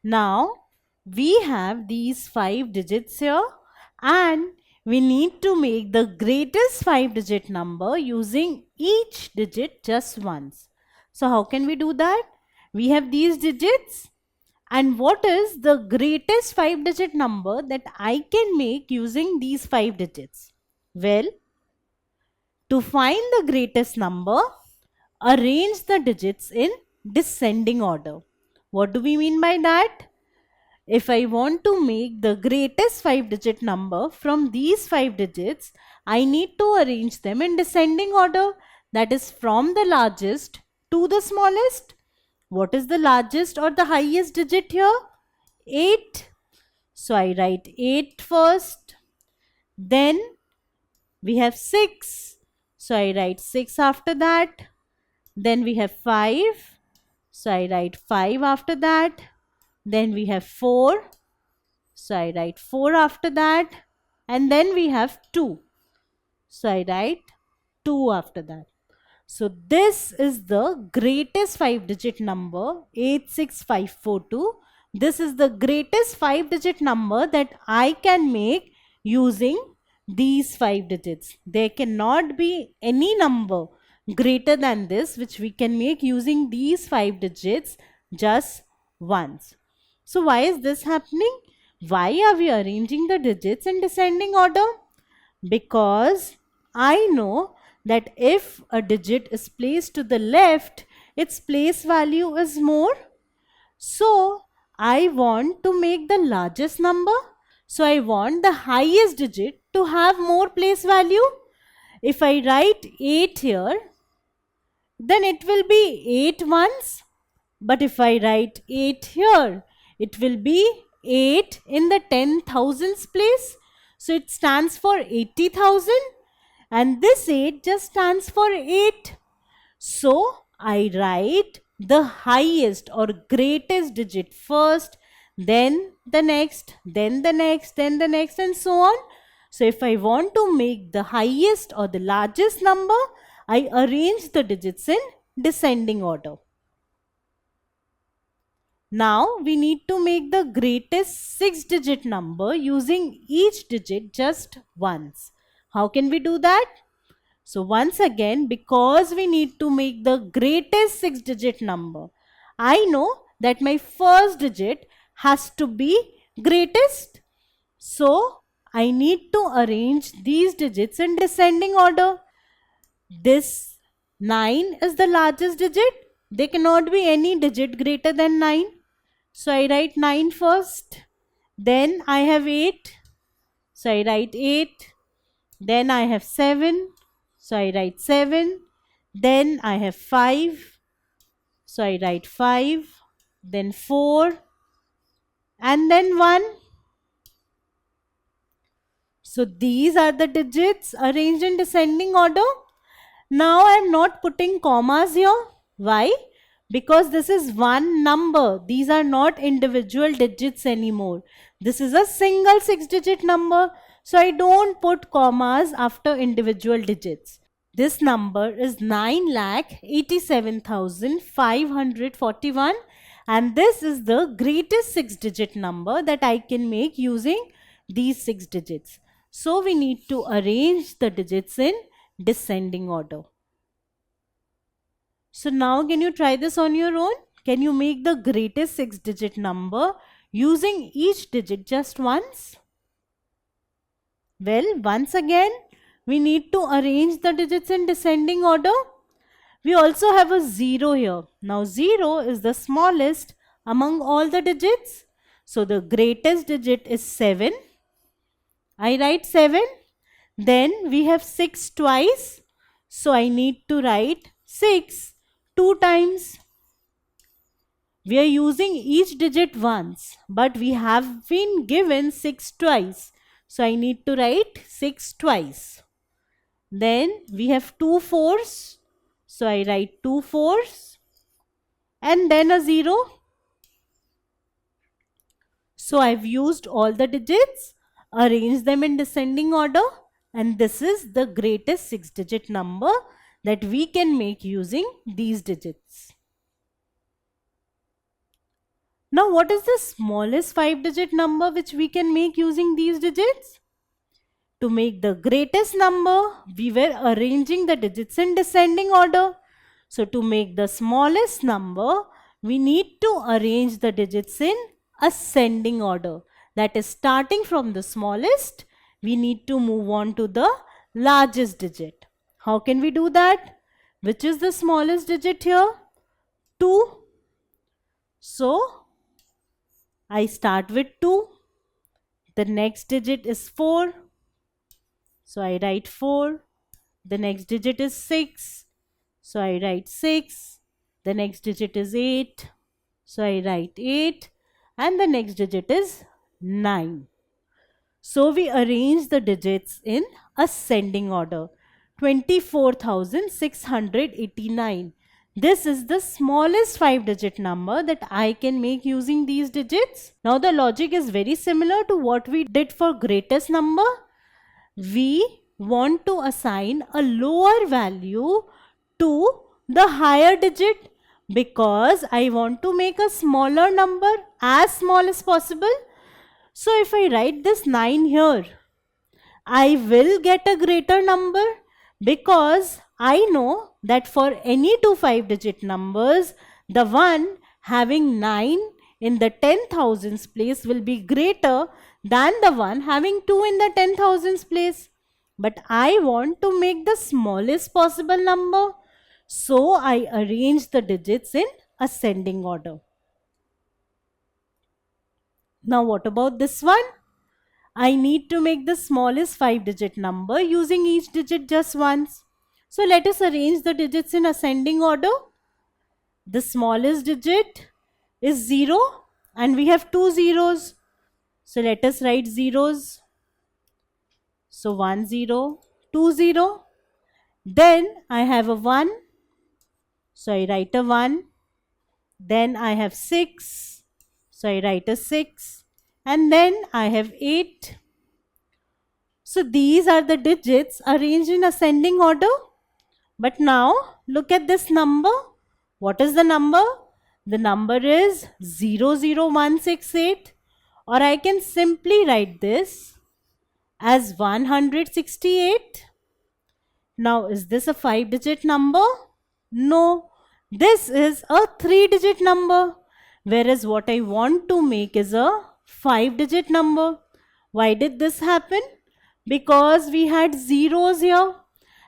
Now we have these 5 digits here and we need to make the greatest 5-digit number using each digit just once. So how can we do that? We have these digits, and what is the greatest 5-digit number that I can make using these 5 digits? Well, to find the greatest number, arrange the digits in descending order. What do we mean by that? If I want to make the greatest 5-digit number from these 5 digits, I need to arrange them in descending order, that is from the largest to the smallest. What is the largest or the highest digit here? 8. So I write 8 first. Then we have 6. So I write 6 after that. Then we have 5. So I write 5 after that. Then we have 4. So I write 4 after that. And then we have 2. So I write 2 after that. So this is the greatest 5-digit number, 86542. This is the greatest 5-digit number that I can make using these 5 digits. There cannot be any number greater than this which we can make using these 5 digits just once. So why is this happening? Why are we arranging the digits in descending order? Because I know that if a digit is placed to the left, its place value is more. So I want to make the largest number. So I want the highest digit to have more place value. If I write 8 here, then it will be 8 once. But if I write 8 here, it will be 8 in the 10,000s place. So it stands for 80,000. And this 8 just stands for 8. So I write the highest or greatest digit first, then the next, then the next, then the next, and so on. So if I want to make the highest or the largest number, I arrange the digits in descending order. Now we need to make the greatest 6-digit number using each digit just once. How can we do that? So once again, because we need to make the greatest 6-digit number, I know that my first digit has to be greatest. So I need to arrange these digits in descending order. This 9 is the largest digit. There cannot be any digit greater than 9. So I write 9 first. Then I have 8. So I write 8. Then I have 7. So I write 7. Then I have 5. So I write 5. Then 4. And then 1. So these are the digits arranged in descending order. Now I am not putting commas here. Why? Because this is one number. These are not individual digits anymore. This is a single 6-digit number. So I don't put commas after individual digits. This number is 9,87,541, and this is the greatest 6-digit number that I can make using these 6 digits. So we need to arrange the digits in descending order. So now can you try this on your own? Can you make the greatest 6-digit number using each digit just once? Well, once again, we need to arrange the digits in descending order. We also have a 0 here. Now 0 is the smallest among all the digits. So the greatest digit is 7. I write 7. Then we have 6 twice. So I need to write 6 2 times. We are using each digit once, but we have been given 6 twice. So I need to write 6 twice. Then we have 2 4s. So I write 2 4s. And then a 0. So I've used all the digits, arranged them in descending order, and this is the greatest 6-digit number that we can make using these digits. Now what is the smallest 5-digit number which we can make using these digits? To make the greatest number, we were arranging the digits in descending order. So to make the smallest number, we need to arrange the digits in ascending order. That is, starting from the smallest, we need to move on to the largest digit. How can we do that? Which is the smallest digit here? 2. So I start with 2. The next digit is 4. So I write 4. The next digit is 6. So I write 6. The next digit is 8. So I write 8. And the next digit is 9. So we arrange the digits in ascending order. 24,689. This is the smallest 5-digit number that I can make using these digits. Now the logic is very similar to what we did for greatest number. We want to assign a lower value to the higher digit because I want to make a smaller number as small as possible. So if I write this 9 here, I will get a greater number because I know that for any two 5-digit numbers, the one having 9 in the 10,000s place will be greater than the one having 2 in the 10,000s place. But I want to make the smallest possible number, so I arrange the digits in ascending order. Now what about this one? I need to make the smallest 5-digit number using each digit just once. So let us arrange the digits in ascending order. The smallest digit is 0 and we have two zeros. So let us write zeros. So 1 0, 2 0. Then I have a 1. So I write a 1. Then I have 6. So I write a 6. And then I have 8. So these are the digits arranged in ascending order. But now look at this number. What is the number? The number is 00168, or I can simply write this as 168. Now is this a 5-digit number? No, this is a 3-digit number, whereas what I want to make is a 5-digit number. Why did this happen? Because we had zeros here.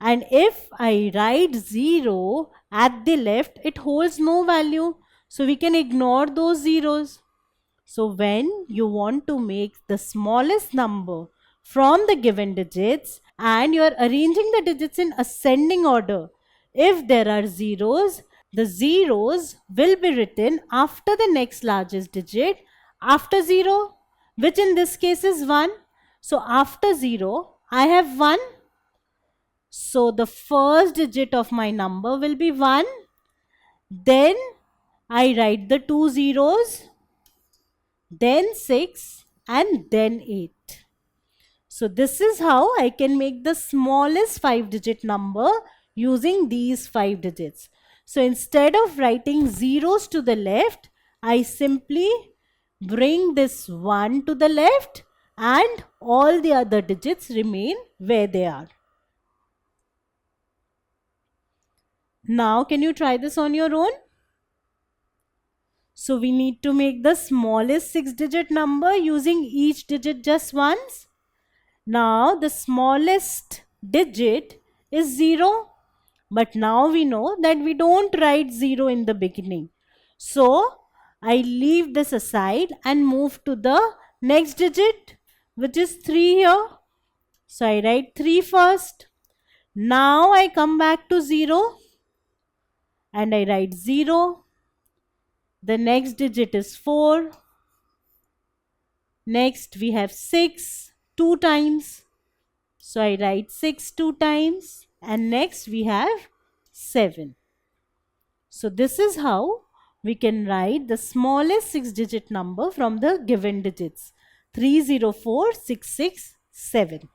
And if I write 0 at the left, it holds no value. So we can ignore those zeros. So when you want to make the smallest number from the given digits and you are arranging the digits in ascending order, if there are zeros, the zeros will be written after the next largest digit after 0, which in this case is 1. So after 0, I have 1. So the first digit of my number will be 1. Then I write the two zeros, then 6 and then 8. So this is how I can make the smallest 5-digit number using these 5 digits. So instead of writing zeros to the left, I simply bring this 1 to the left and all the other digits remain where they are. Now can you try this on your own? So we need to make the smallest 6-digit number using each digit just once. Now the smallest digit is 0, but now we know that we don't write 0 in the beginning. So I leave this aside and move to the next digit, which is 3 here. So I write 3 first. Now I come back to 0 and I write 0. The next digit is 4. Next we have 6 2 times. So I write 6 2 times, and next we have 7. So this is how we can write the smallest 6-digit number from the given digits 304667.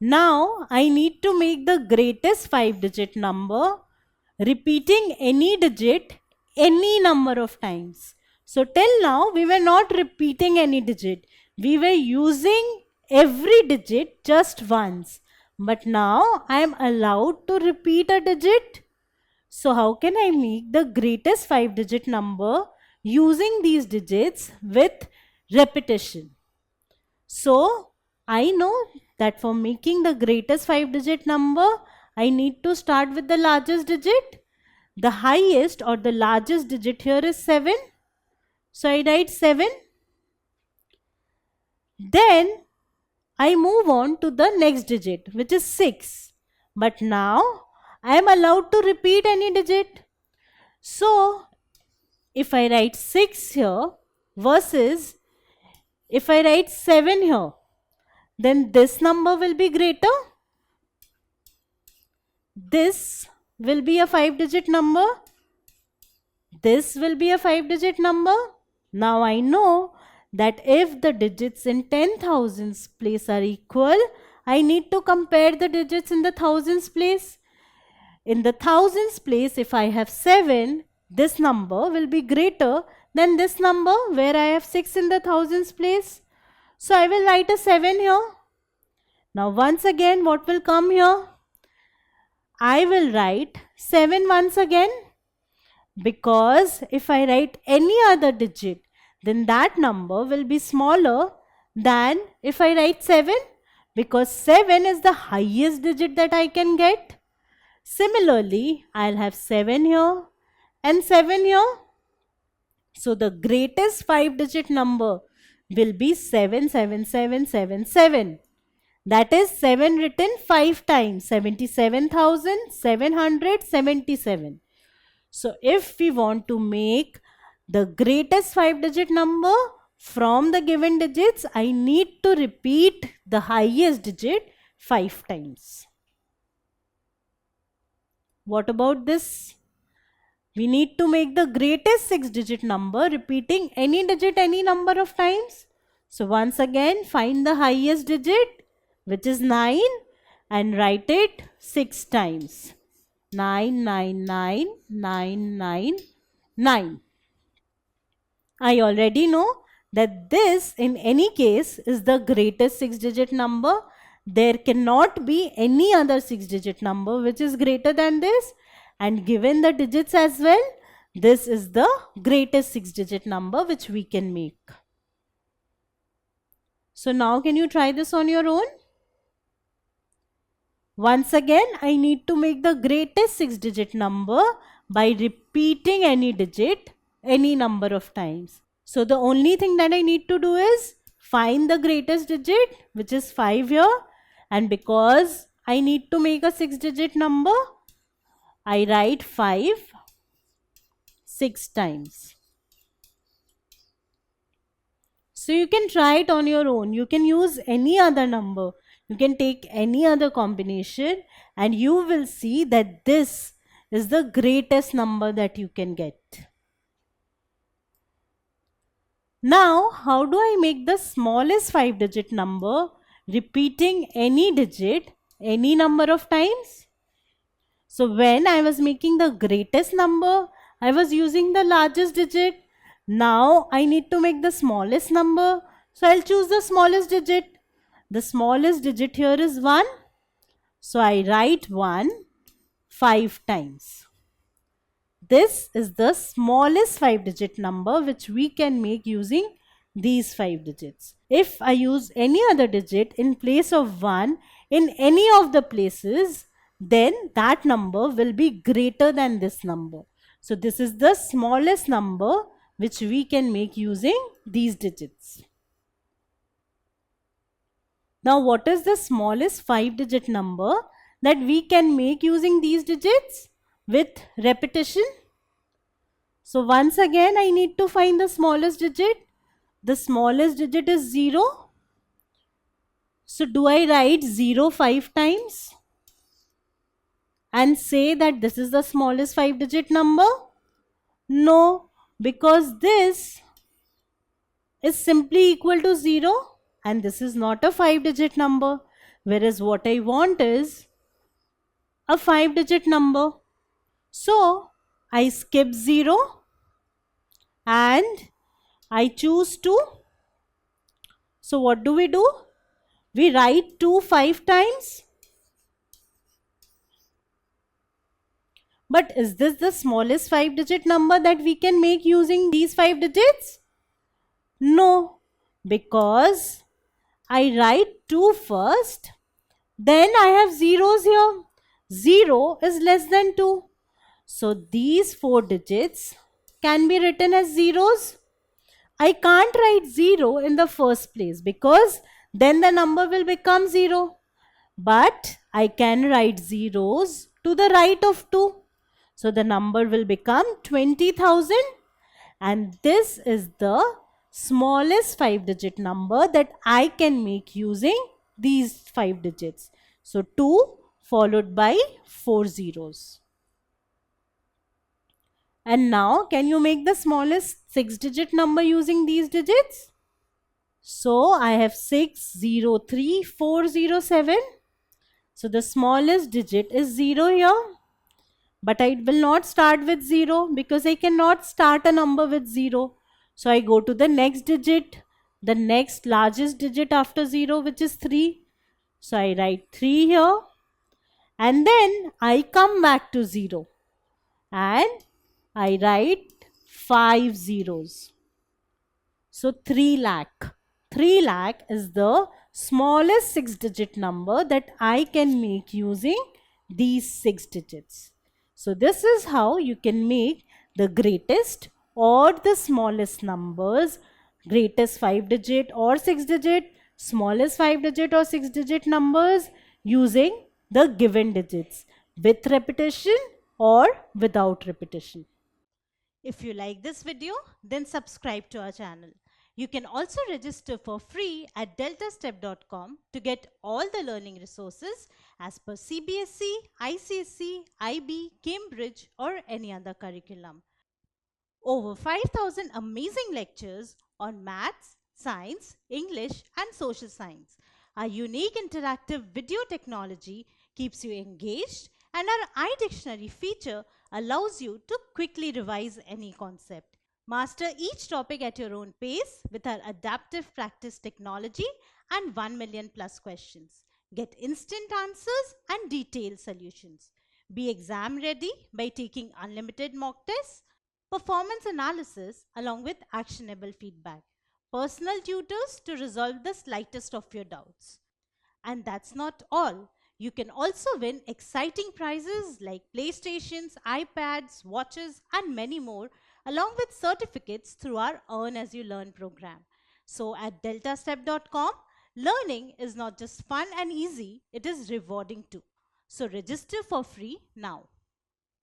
Now I need to make the greatest 5-digit number repeating any digit any number of times. So till now we were not repeating any digit. We were using every digit just once. But now I am allowed to repeat a digit. So how can I make the greatest 5-digit number using these digits with repetition? So I know that for making the greatest 5-digit number, I need to start with the largest digit. The highest or the largest digit here is 7. So I write 7. Then I move on to the next digit, which is 6. But now I am allowed to repeat any digit. So if I write 6 here versus if I write 7 here, then this number will be greater. This will be a 5-digit number. This will be a 5-digit number. Now I know that if the digits in 10,000s place are equal, I need to compare the digits in the thousands place. In the thousands place, if I have 7, this number will be greater than this number where I have 6 in the thousands place. So I will write a 7 here. Now once again, what will come here? I will write 7 once again, because if I write any other digit, then that number will be smaller than if I write 7, because 7 is the highest digit that I can get. Similarly, I'll have 7 here and 7 here. So the greatest 5-digit number will be 77777. That is 7 written 5 times, 77,777. So if we want to make the greatest 5-digit number from the given digits, I need to repeat the highest digit 5 times. What about this? We need to make the greatest 6-digit number repeating any digit any number of times. So once again, find the highest digit, which is 9, and write it 6 times. 99999. I already know that this in any case is the greatest 6-digit number. There cannot be any other 6-digit number which is greater than this, and given the digits as well, this is the greatest 6-digit number which we can make. So now can you try this on your own? Once again, I need to make the greatest 6-digit number by repeating any digit any number of times. So the only thing that I need to do is find the greatest digit, which is 5 here, and because I need to make a 6-digit number, I write 5 6 times. So you can try it on your own. You can use any other number. You can take any other combination and you will see that this is the greatest number that you can get. Now, how do I make the smallest 5-digit number repeating any digit any number of times? So when I was making the greatest number, I was using the largest digit. Now I need to make the smallest number. So I'll choose the smallest digit. The smallest digit here is 1. So I write 1 5 times. This is the smallest 5-digit number which we can make using these 5 digits. If I use any other digit in place of 1 in any of the places, then that number will be greater than this number. So this is the smallest number which we can make using these digits. Now what is the smallest 5-digit number that we can make using these digits with repetition? So once again I need to find the smallest digit. The smallest digit is 0. So do I write 0 5 times and say that this is the smallest 5-digit number? No, because this is simply equal to 0 and this is not a 5-digit number, whereas what I want is a 5-digit number. So I skip 0 and I choose 2. So what do? We write 2 5 times. But is this the smallest 5-digit number that we can make using these 5 digits? No, because I write 2 first, then I have zeros here. 0 is less than 2. So these 4 digits can be written as zeros. I can't write 0 in the first place because then the number will become 0. But I can write zeros to the right of 2. So the number will become 20,000, and this is the smallest 5-digit number that I can make using these 5 digits. So 2 followed by 4 zeros. And now can you make the smallest 6-digit number using these digits? So I have 603407. So the smallest digit is 0 here. But I will not start with 0 because I cannot start a number with 0. So I go to the next digit, the next largest digit after 0, which is 3. So I write 3 here, and then I come back to 0 and I write 5 zeros. So 3 lakh. 3 lakh is the smallest 6-digit number that I can make using these 6 digits. So this is how you can make the greatest or the smallest numbers, greatest 5-digit or 6-digit, smallest 5-digit or 6-digit numbers using the given digits with repetition or without repetition. If you like this video, then subscribe to our channel. You can also register for free at deltastep.com to get all the learning resources as per CBSE, ICSE, IB, Cambridge or any other curriculum. Over 5,000 amazing lectures on maths, science, English and social science. Our unique interactive video technology keeps you engaged, and our iDictionary feature allows you to quickly revise any concept. Master each topic at your own pace with our adaptive practice technology and 1 million plus questions. Get instant answers and detailed solutions. Be exam ready by taking unlimited mock tests, performance analysis along with actionable feedback, personal tutors to resolve the slightest of your doubts. And that's not all. You can also win exciting prizes like PlayStations, iPads, watches, and many more, along with certificates through our Earn As You Learn program. So at deltastep.com, learning is not just fun and easy, it is rewarding too. So register for free now.